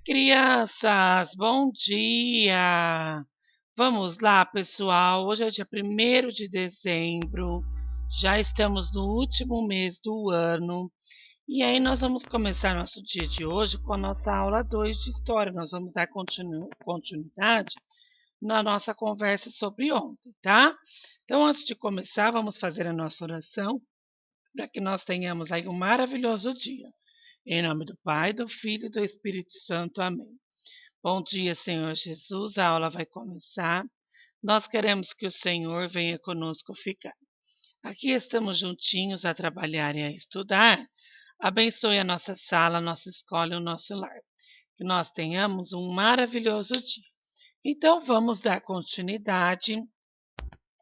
Crianças, bom dia! Vamos lá, pessoal. Hoje é dia 1º de dezembro, já estamos no último mês do ano. E aí, nós vamos começar nosso dia de hoje com a nossa aula 2 de História. Nós vamos dar continuidade na nossa conversa sobre ontem, tá? Então, antes de começar, vamos fazer a nossa oração para que nós tenhamos aí um maravilhoso dia. Em nome do Pai, do Filho e do Espírito Santo. Amém. Bom dia, Senhor Jesus. A aula vai começar. Nós queremos que o Senhor venha conosco ficar. Aqui estamos juntinhos a trabalhar e a estudar. Abençoe a nossa sala, a nossa escola e o nosso lar. Que nós tenhamos um maravilhoso dia. Então, vamos dar continuidade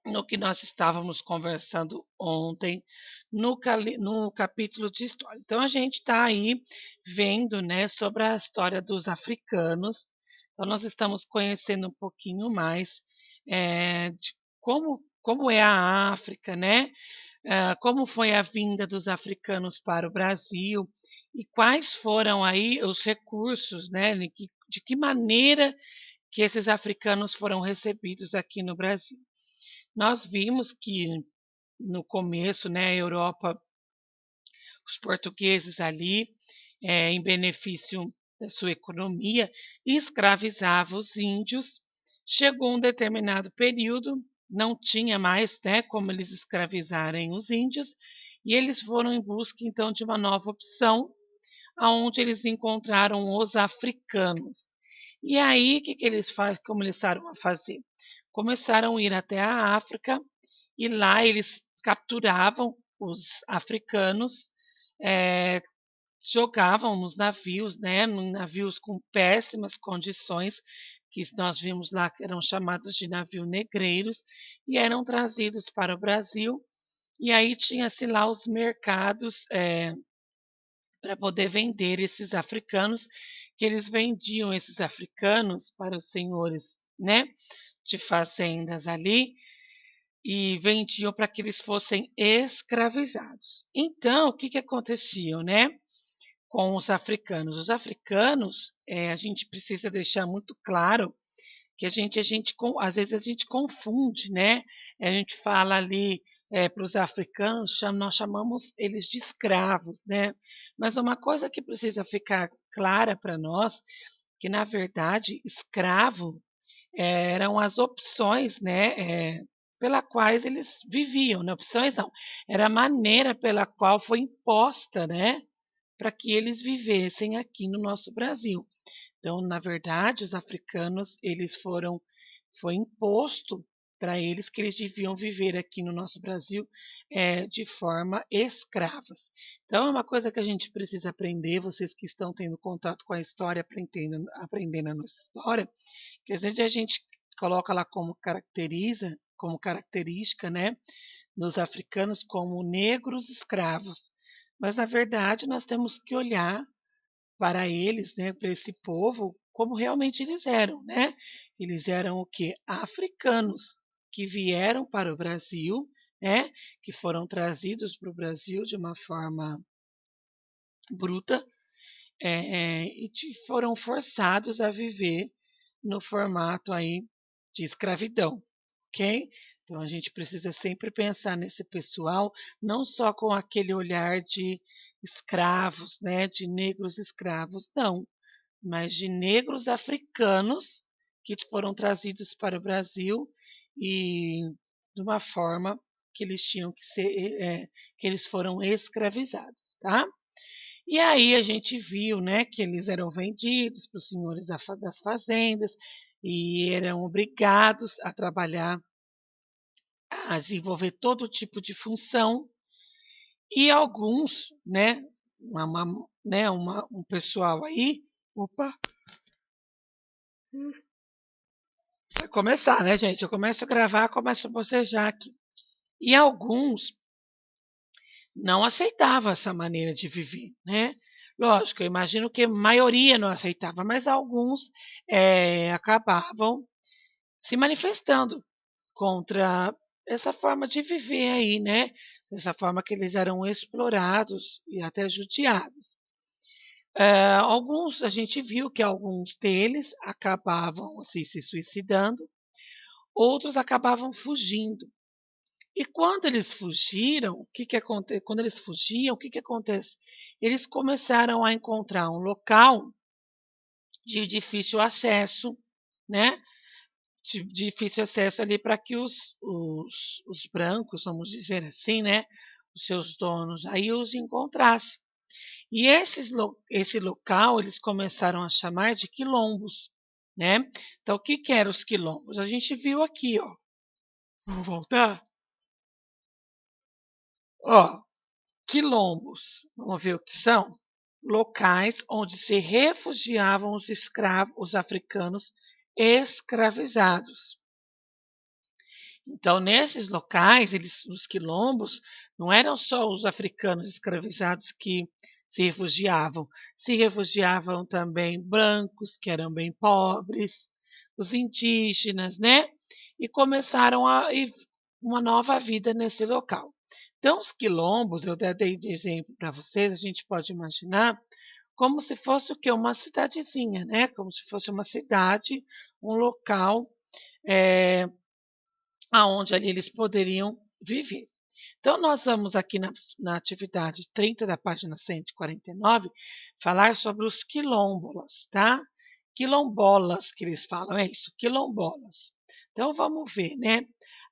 no que nós estávamos conversando ontem no capítulo de história. Então, a gente está aí vendo, né, sobre a história dos africanos. Então, nós estamos conhecendo um pouquinho mais de como é a África, né? Como foi a vinda dos africanos para o Brasil e quais foram aí os recursos, né? De que maneira que esses africanos foram recebidos aqui no Brasil. Nós vimos que no começo, né, a Europa, os portugueses ali, em benefício da sua economia, escravizavam os índios. Chegou um determinado período, não tinha mais, né, como eles escravizarem os índios, e eles foram em busca então de uma nova opção, aonde eles encontraram os africanos. E aí, o que, que eles começaram a fazer? Começaram a ir até a África e lá eles capturavam os africanos, eh, jogavam nos navios, né, navios com péssimas condições, que nós vimos lá que eram chamados de navio negreiros, e eram trazidos para o Brasil. E aí tinha-se lá os mercados para poder vender esses africanos, que eles vendiam esses africanos para os senhores, né, de fazendas ali, e vendiam para que eles fossem escravizados. Então, o que que acontecia, né, com os africanos? Os africanos, a gente precisa deixar muito claro que às vezes a gente confunde, né? A gente fala ali para os africanos, nós chamamos eles de escravos, né? Mas uma coisa que precisa ficar clara para nós, que na verdade escravo eram as opções, né, pela quais eles viviam, né, opções não, era a maneira pela qual foi imposta, né, para que eles vivessem aqui no nosso Brasil. Então, na verdade, os africanos, foi imposto para eles que eles deviam viver aqui no nosso Brasil de forma escravas. Então, é uma coisa que a gente precisa aprender, vocês que estão tendo contato com a história, aprendendo a nossa história, que às vezes a gente coloca lá como característica, né, dos africanos como negros escravos. Mas na verdade nós temos que olhar para eles, né, para esse povo, como realmente eles eram, né? Eles eram o que? Africanos que vieram para o Brasil, né? Que foram trazidos para o Brasil de uma forma bruta, foram forçados a viver no formato aí de escravidão, ok? Então a gente precisa sempre pensar nesse pessoal, não só com aquele olhar de escravos, né, de negros escravos, não, mas de negros africanos que foram trazidos para o Brasil e de uma forma que eles tinham que ser, que eles foram escravizados, tá? E aí a gente viu, né, que eles eram vendidos para os senhores das fazendas e eram obrigados a trabalhar, a desenvolver todo tipo de função e alguns, né, um pessoal aí, opa, vai começar, né, gente? Eu começo a gravar, começo a bocejar aqui. E alguns não aceitavam essa maneira de viver, né? Lógico, eu imagino que a maioria não aceitava, mas alguns acabavam se manifestando contra essa forma de viver aí, né? Dessa forma que eles eram explorados e até judiados. Alguns a gente viu que alguns deles acabavam assim, se suicidando, outros acabavam fugindo. E quando eles fugiram, o que que quando eles fugiam, o que que acontece? Eles começaram a encontrar um local de difícil acesso, né, de difícil acesso ali para que os brancos, vamos dizer assim, né, os seus donos aí os encontrassem. E esse local eles começaram a chamar de quilombos, né. Então o que que eram os quilombos? A gente viu aqui, ó, vamos voltar? Ó, quilombos, vamos ver o que são? Locais onde se refugiavam os escravos, os africanos escravizados. Então, nesses locais, os quilombos, não eram só os africanos escravizados que se refugiavam também brancos, que eram bem pobres, os indígenas, né? E começaram uma nova vida nesse local. Então, os quilombos, eu dei de exemplo para vocês, a gente pode imaginar como se fosse o quê? Uma cidadezinha, né? Como se fosse uma cidade, um local eh, aonde ali eles poderiam viver. Então, nós vamos aqui na atividade 30 da página 149 falar sobre os quilombolas, tá? Quilombolas que eles falam, é isso, quilombolas. Então, vamos ver, né?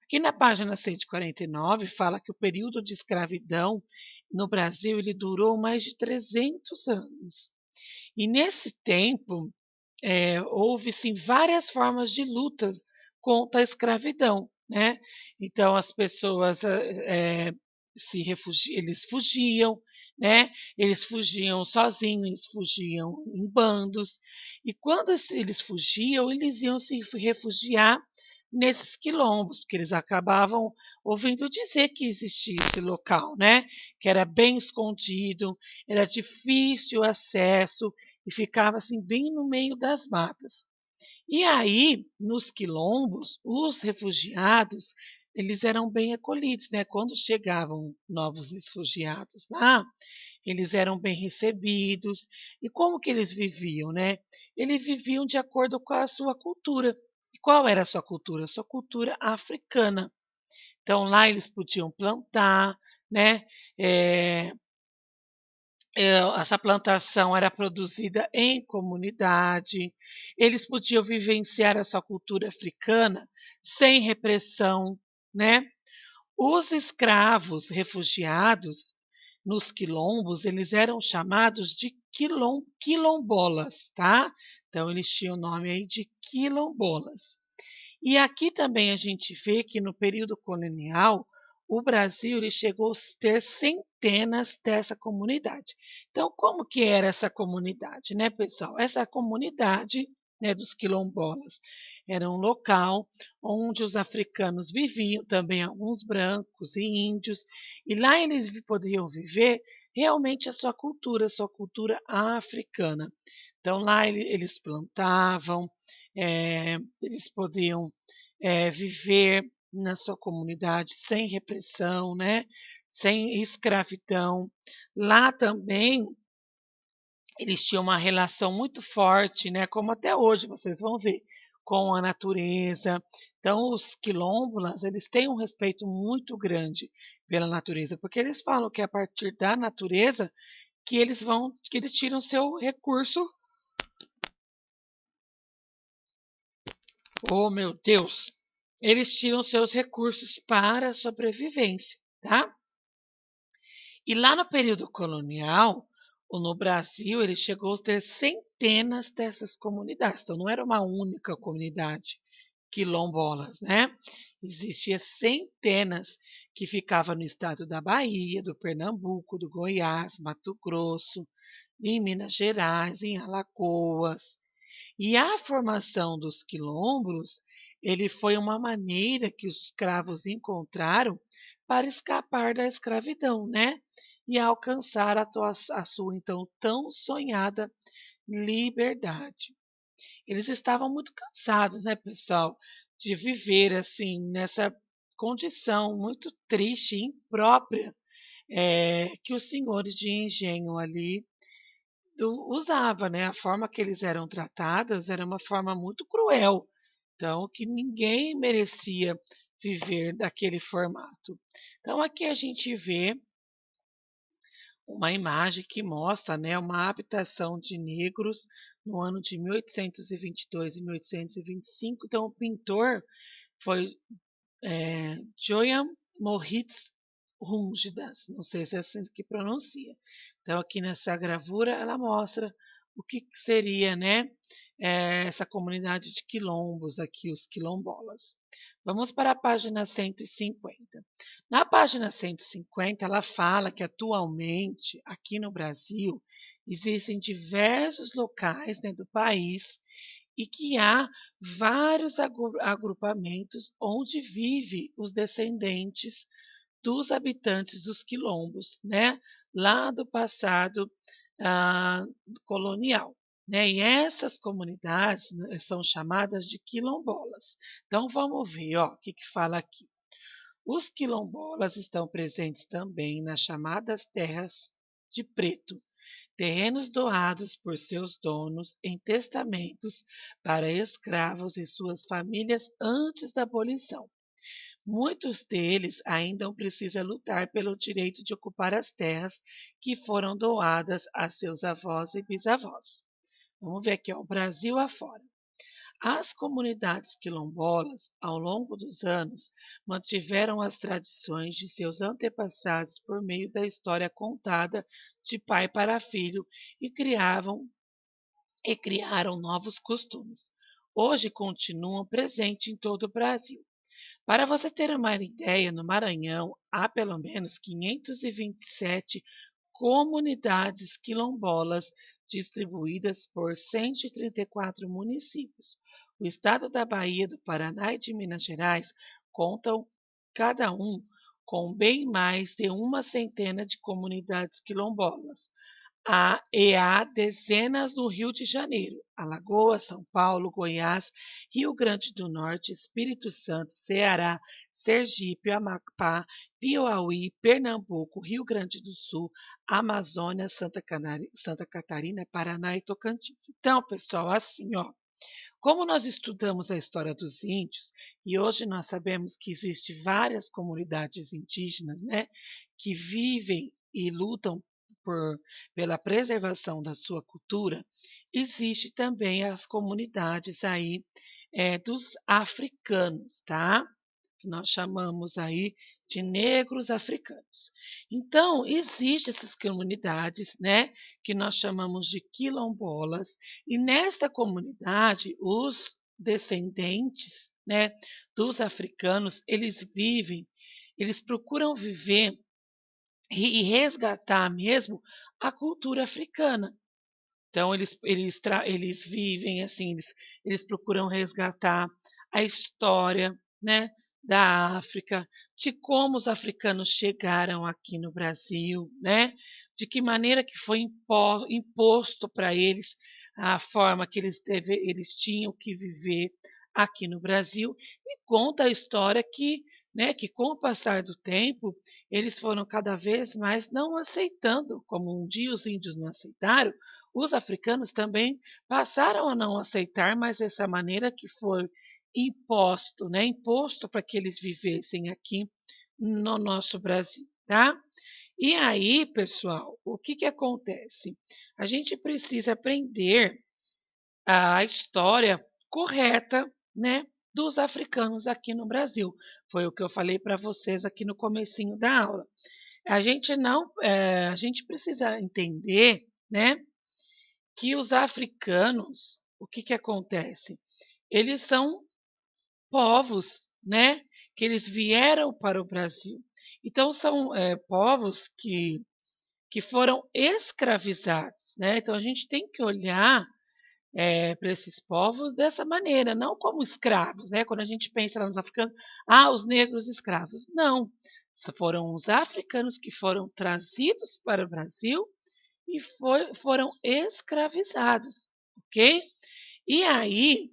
Aqui na página 149 fala que o período de escravidão no Brasil ele durou mais de 300 anos. E nesse tempo, houve sim várias formas de luta contra a escravidão, né? Então as pessoas eles fugiam, né? Eles fugiam sozinhos, eles fugiam em bandos, e quando eles fugiam, eles iam se refugiar nesses quilombos, porque eles acabavam ouvindo dizer que existia esse local, né? Que era bem escondido, era difícil acesso, e ficava assim bem no meio das matas. E aí, nos quilombos, os refugiados, eles eram bem acolhidos, né? Quando chegavam novos refugiados lá, eles eram bem recebidos. E como que eles viviam, né? Eles viviam de acordo com a sua cultura. E qual era a sua cultura? A sua cultura africana. Então lá eles podiam plantar, né? Eh, essa plantação era produzida em comunidade, eles podiam vivenciar a sua cultura africana sem repressão, né? Os escravos refugiados nos quilombos, eles eram chamados de quilombolas, tá? Então eles tinham o nome aí de quilombolas. E aqui também a gente vê que no período colonial, o Brasil ele chegou a ter centenas dessa comunidade. Então, como que era essa comunidade, né, pessoal? Essa comunidade, né, dos quilombolas era um local onde os africanos viviam, também alguns brancos e índios, e lá eles poderiam viver realmente a sua cultura africana. Então, lá eles plantavam, eles podiam viver na sua comunidade sem repressão, né? Sem escravidão. Lá também eles tinham uma relação muito forte, né? Como até hoje vocês vão ver, com a natureza. Então, os quilombolas, eles têm um respeito muito grande pela natureza, porque eles falam que é a partir da natureza que eles tiram seu recurso. Oh, meu Deus! Eles tiram seus recursos para a sobrevivência, tá? E lá no período colonial, ou no Brasil, ele chegou a ter centenas dessas comunidades. Então, não era uma única comunidade quilombolas, né? Existia centenas que ficavam no estado da Bahia, do Pernambuco, do Goiás, Mato Grosso, em Minas Gerais, em Alagoas. E a formação dos quilombos, ele foi uma maneira que os escravos encontraram para escapar da escravidão, né? E alcançar a sua então tão sonhada liberdade. Eles estavam muito cansados, né, pessoal, de viver assim nessa condição muito triste e imprópria que os senhores de engenho ali usava, né, a forma que eles eram tratadas era uma forma muito cruel, então que ninguém merecia viver daquele formato. Então aqui a gente vê uma imagem que mostra, né, uma habitação de negros no ano de 1822 e 1825. Então o pintor foi Joiam Moritz Rungidas, não sei se é assim que pronuncia. Então, aqui nessa gravura, ela mostra o que seria, né, essa comunidade de quilombos aqui, os quilombolas. Vamos para a página 150. Na página 150, ela fala que atualmente, aqui no Brasil, existem diversos locais dentro do país e que há vários agrupamentos onde vivem os descendentes dos habitantes dos quilombos, né, lá do passado ah, colonial. Né? E essas comunidades, né, são chamadas de quilombolas. Então vamos ver ó, o que fala aqui. Os quilombolas estão presentes também nas chamadas terras de preto, terrenos doados por seus donos em testamentos para escravos e suas famílias antes da abolição. Muitos deles ainda precisam lutar pelo direito de ocupar as terras que foram doadas a seus avós e bisavós. Vamos ver aqui, ó, o Brasil afora. As comunidades quilombolas, ao longo dos anos, mantiveram as tradições de seus antepassados por meio da história contada de pai para filho e criaram novos costumes. Hoje continuam presentes em todo o Brasil. Para você ter uma ideia, no Maranhão há pelo menos 527 comunidades quilombolas distribuídas por 134 municípios. O estado da Bahia, do Paraná e de Minas Gerais contam cada um com bem mais de uma centena de comunidades quilombolas. Há dezenas no Rio de Janeiro, Alagoas, São Paulo, Goiás, Rio Grande do Norte, Espírito Santo, Ceará, Sergipe, Amapá, Piauí, Pernambuco, Rio Grande do Sul, Amazônia, Santa Catarina, Paraná e Tocantins. Então, pessoal, assim, ó, como nós estudamos a história dos índios e hoje nós sabemos que existem várias comunidades indígenas, né, que vivem e lutam por, pela preservação da sua cultura, existe também as comunidades aí dos africanos, tá? Que nós chamamos aí de negros africanos. Então, existem essas comunidades, né, que nós chamamos de quilombolas, e nesta comunidade, os descendentes, né, dos africanos, eles procuram viver e resgatar mesmo a cultura africana. Então eles vivem assim, eles procuram resgatar a história, né, da África, de como os africanos chegaram aqui no Brasil, né, de que maneira que foi imposto para eles a forma que eles tinham que viver aqui no Brasil e conta a história que, né, que com o passar do tempo eles foram cada vez mais não aceitando, como um dia os índios não aceitaram, os africanos também passaram a não aceitar mais essa maneira que foi imposto, né, imposto para que eles vivessem aqui no nosso Brasil, tá? E aí, pessoal, o que acontece? A gente precisa aprender a história correta, né, dos africanos aqui no Brasil. Foi o que eu falei para vocês aqui no comecinho da aula. A gente não, a gente precisa entender, né, que os africanos, o que acontece? Eles são povos, né, que eles vieram para o Brasil. Então são povos que foram escravizados, né? Então a gente tem que olhar para esses povos dessa maneira, não como escravos, né? Quando a gente pensa lá nos africanos, os negros escravos. Não, foram os africanos que foram trazidos para o Brasil e foram escravizados, ok? E aí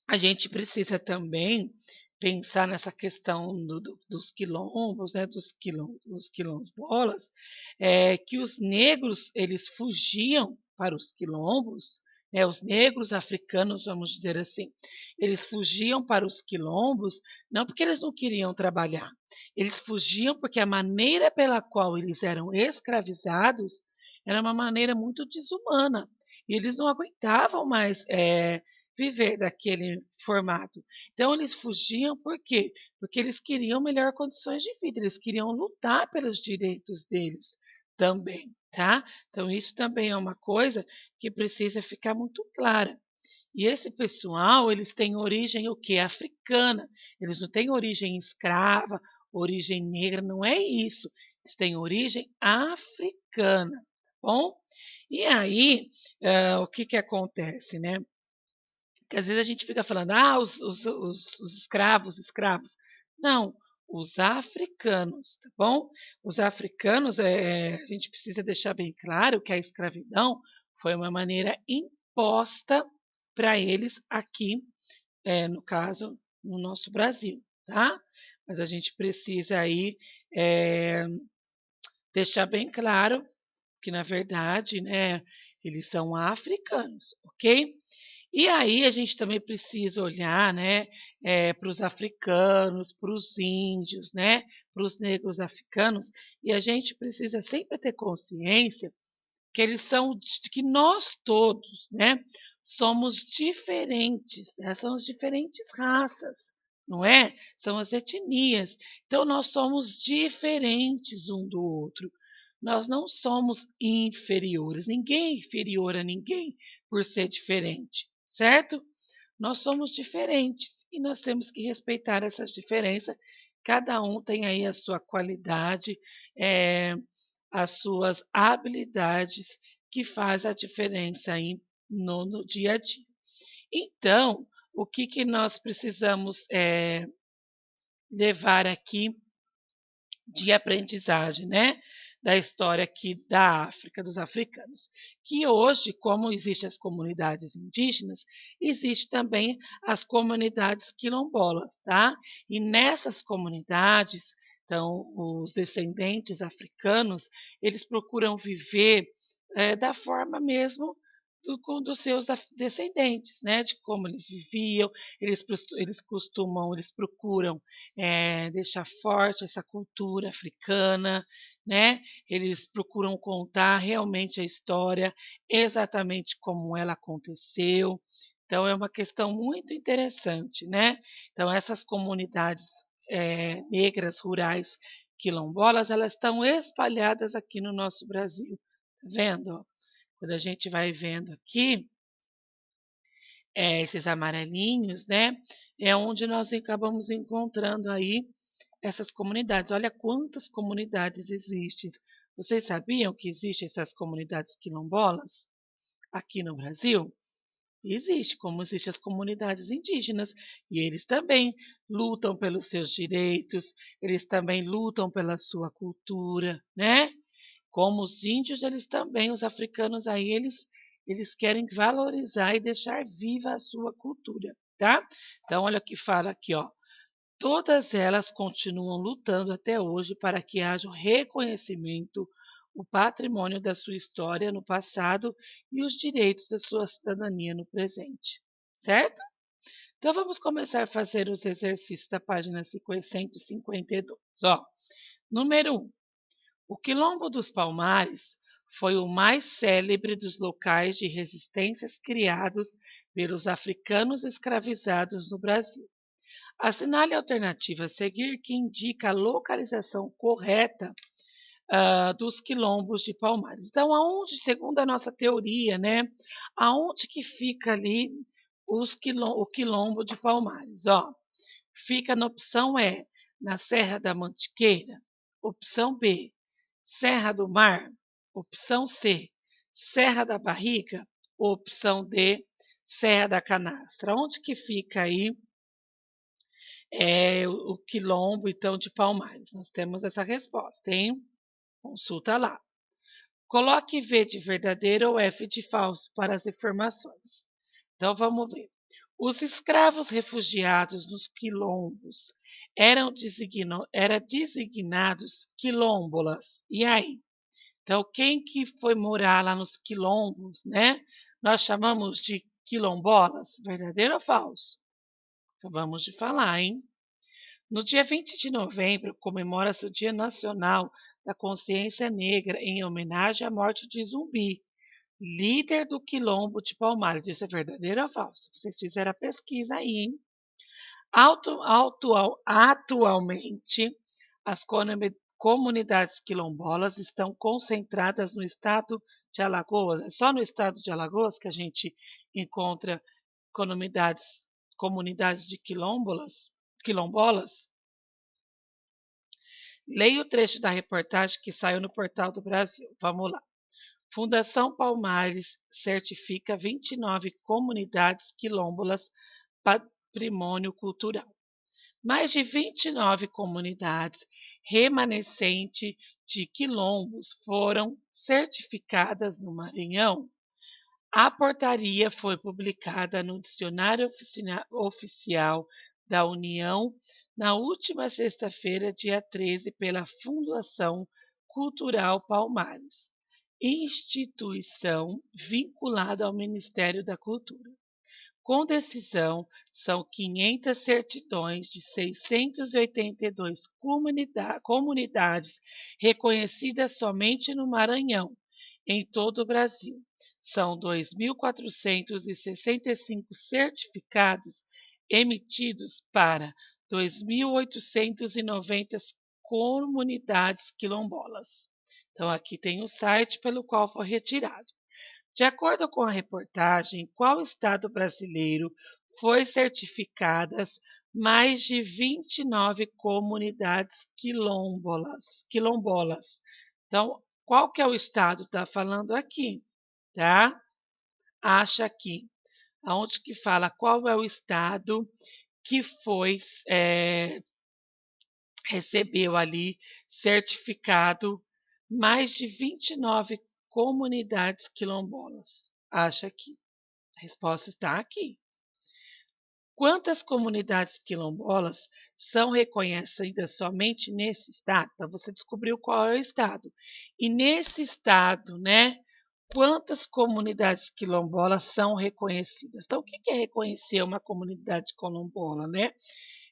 a gente precisa também pensar nessa questão dos quilombos, né, dos quilombolas, que os negros eles fugiam, para os quilombos, né, os negros africanos, vamos dizer assim, eles fugiam para os quilombos não porque eles não queriam trabalhar, eles fugiam porque a maneira pela qual eles eram escravizados era uma maneira muito desumana e eles não aguentavam mais viver daquele formato. Então eles fugiam por quê? Porque eles queriam melhor condições de vida, eles queriam lutar pelos direitos deles também, tá? Então isso também é uma coisa que precisa ficar muito clara. E esse pessoal, eles têm origem o quê? Africana. Eles não têm origem escrava, origem negra, não é isso. Eles têm origem africana, tá bom? E aí, o que que acontece, né? Que às vezes a gente fica falando, os escravos, escravos. Não, os africanos, tá bom? Os africanos, a gente precisa deixar bem claro que a escravidão foi uma maneira imposta para eles aqui, no caso, no nosso Brasil, tá? Mas a gente precisa aí deixar bem claro que, na verdade, né, eles são africanos, ok? E aí a gente também precisa olhar, né, para os africanos, para os índios, né, para os negros africanos, e a gente precisa sempre ter consciência que eles são que nós todos, né, somos diferentes, né, são as diferentes raças, não é? São as etnias. Então nós somos diferentes um do outro. Nós não somos inferiores. Ninguém é inferior a ninguém por ser diferente, certo? Nós somos diferentes e nós temos que respeitar essas diferenças. Cada um tem aí a sua qualidade, eh, as suas habilidades que faz a diferença aí no dia a dia. Então, o que que nós precisamos, levar aqui de aprendizagem, né, da história aqui da África, dos africanos. Que hoje, como existem as comunidades indígenas, existe também as comunidades quilombolas, tá? E nessas comunidades, então, os descendentes africanos, eles procuram viver da forma mesmo dos seus descendentes, né? De como eles viviam, eles procuram deixar forte essa cultura africana, né? Eles procuram contar realmente a história exatamente como ela aconteceu. Então é uma questão muito interessante, né? Então essas comunidades negras rurais quilombolas, elas estão espalhadas aqui no nosso Brasil, tá vendo? Quando a gente vai vendo aqui, esses amarelinhos, né? É onde nós acabamos encontrando aí essas comunidades. Olha quantas comunidades existem. Vocês sabiam que existem essas comunidades quilombolas aqui no Brasil? Existe, como existem as comunidades indígenas, e eles também lutam pelos seus direitos, eles também lutam pela sua cultura, né? Como os índios, eles também, os africanos aí, eles querem valorizar e deixar viva a sua cultura, tá? Então, olha o que fala aqui, ó. Todas elas continuam lutando até hoje para que haja o reconhecimento, o patrimônio da sua história no passado e os direitos da sua cidadania no presente, certo? Então vamos começar a fazer os exercícios da página 152. Ó, número 1. O Quilombo dos Palmares foi o mais célebre dos locais de resistências criados pelos africanos escravizados no Brasil. Assinale a alternativa a seguir que indica a localização correta dos quilombos de Palmares. Então, aonde, segundo a nossa teoria, né, aonde que fica ali o quilombo de Palmares? Ó, fica na opção E, na Serra da Mantiqueira. Opção B, Serra do Mar. Opção C, Serra da Barriga. Opção D, Serra da Canastra. Onde que fica aí o quilombo, então, de Palmares? Nós temos essa resposta, hein? Consulta lá. Coloque V de verdadeiro ou F de falso para as informações. Então, vamos ver. Os escravos refugiados nos quilombos eram designados quilombolas. E aí? Então, quem que foi morar lá nos quilombos, né? Nós chamamos de quilombolas, verdadeiro ou falso? Acabamos de falar, hein? No dia 20 de novembro, comemora-se o Dia Nacional da Consciência Negra em homenagem à morte de Zumbi, líder do Quilombo de Palmares. Isso é verdadeiro ou falso? Vocês fizeram a pesquisa aí, hein? Atualmente, as comunidades quilombolas estão concentradas no estado de Alagoas. É só no estado de Alagoas que a gente encontra comunidades, comunidades de quilombolas. Leia o trecho da reportagem que saiu no Portal do Brasil. Vamos lá. Fundação Palmares certifica 29 comunidades quilombolas patrimônio cultural. Mais de 29 comunidades remanescentes de quilombos foram certificadas no Maranhão. A portaria foi publicada no Dicionário Oficial da União na última sexta-feira, dia 13, pela Fundação Cultural Palmares, instituição vinculada ao Ministério da Cultura. Com decisão, são 500 certidões de 682 comunidades reconhecidas somente no Maranhão, em todo o Brasil. São 2.465 certificados emitidos para 2.890 comunidades quilombolas. Então, aqui tem o site pelo qual foi retirado. De acordo com a reportagem, em qual estado brasileiro foi certificadas mais de 29 comunidades quilombolas. Então, qual que é o estado? Está falando aqui, tá? Acha aqui, aonde que fala qual é o estado que foi recebeu ali certificado mais de 29 comunidades quilombolas. Acha aqui. A resposta está aqui. Quantas comunidades quilombolas são reconhecidas somente nesse estado? Então, você descobriu qual é o estado. E nesse estado, né, quantas comunidades quilombolas são reconhecidas? Então, o que é reconhecer uma comunidade quilombola, né?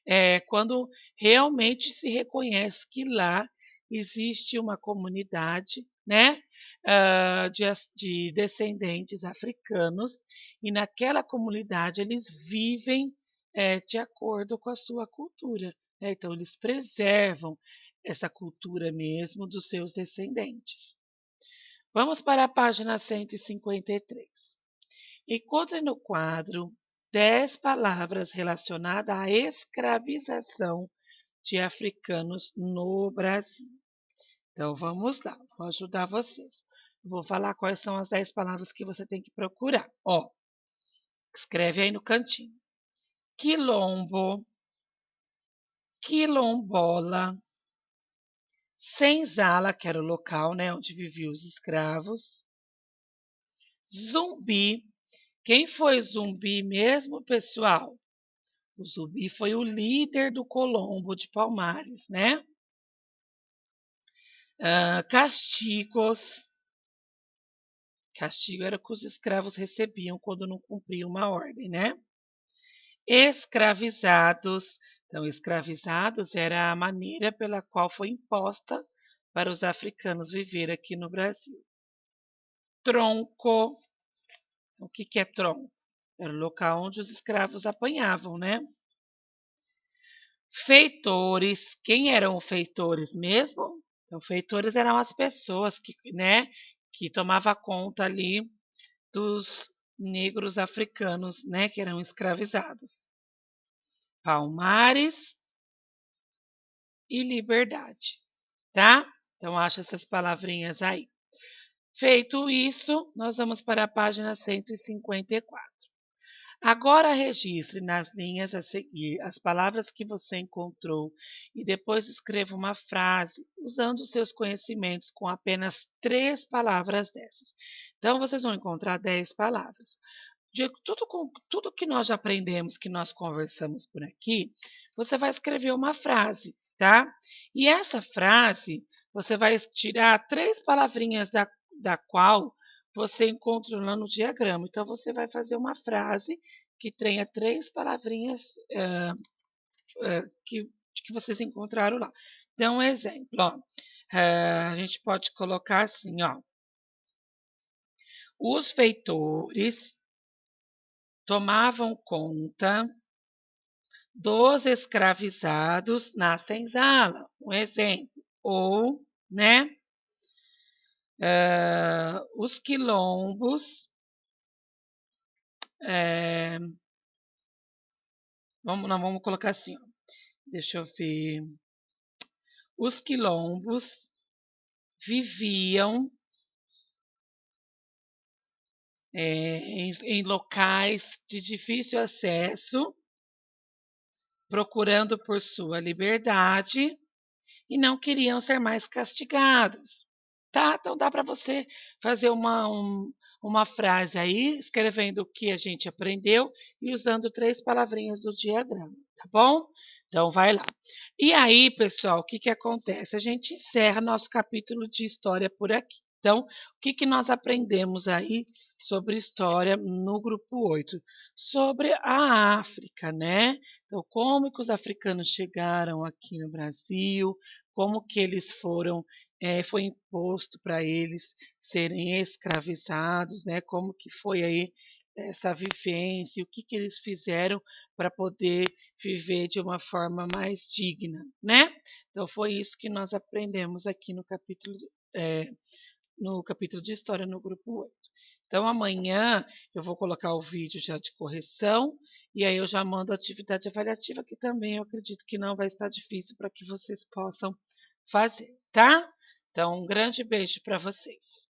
É quando realmente se reconhece que lá existe uma comunidade, né, de descendentes africanos e naquela comunidade eles vivem de acordo com a sua cultura, né? Então eles preservam essa cultura mesmo dos seus descendentes. Vamos para a página 153. Encontre no quadro 10 palavras relacionadas à escravização de africanos no Brasil. Então vamos lá, vou ajudar vocês. Vou falar quais são as 10 palavras que você tem que procurar. Ó, escreve aí no cantinho. Quilombo, quilombola, senzala, que era o local, né, onde viviam os escravos. Zumbi. Quem foi Zumbi mesmo, pessoal? O Zumbi foi o líder do Colombo de Palmares, né? Castigos. Castigo era o que os escravos recebiam quando não cumpriam uma ordem, né? Escravizados. Então, escravizados era a maneira pela qual foi imposta para os africanos viver aqui no Brasil. Tronco. O que é tronco? Era o local onde os escravos apanhavam, né? Feitores. Quem eram feitores mesmo? Então, feitores eram as pessoas que, né, que tomavam conta ali dos negros africanos, né, que eram escravizados. Palmares e liberdade, tá? Então, acha essas palavrinhas aí. Feito isso, nós vamos para a página 154. Agora registre nas linhas a seguir as palavras que você encontrou e depois escreva uma frase usando os seus conhecimentos com apenas 3 palavras dessas. Então, vocês vão encontrar 10 palavras. De tudo que nós já aprendemos, que nós conversamos por aqui, você vai escrever uma frase, tá? E essa frase você vai tirar 3 palavrinhas da qual você encontrou lá no diagrama. Então, você vai fazer uma frase que tenha 3 palavrinhas, que vocês encontraram lá. Então, um exemplo, ó, a gente pode colocar assim, ó: os feitores tomavam conta dos escravizados na senzala, um exemplo. Ou, né, os quilombos, eh, vamos colocar assim, ó, deixa eu ver. Os quilombos viviam em locais de difícil acesso, procurando por sua liberdade e não queriam ser mais castigados. Tá? Então dá para você fazer uma frase aí, escrevendo o que a gente aprendeu e usando 3 palavrinhas do diagrama, tá bom? Então vai lá. E aí, pessoal, o que que acontece? A gente encerra nosso capítulo de história por aqui. Então, o que que nós aprendemos aí sobre história no grupo 8? Sobre a África, né? Então, como que os africanos chegaram aqui no Brasil, como que eles foram, foi imposto para eles serem escravizados, né? Como que foi aí essa vivência, o que que eles fizeram para poder viver de uma forma mais digna, né? Então foi isso que nós aprendemos aqui eh, no capítulo de história no grupo 8. Então amanhã eu vou colocar o vídeo já de correção e aí eu já mando a atividade avaliativa, que também eu acredito que não vai estar difícil para que vocês possam fazer, tá? Então um grande beijo para vocês.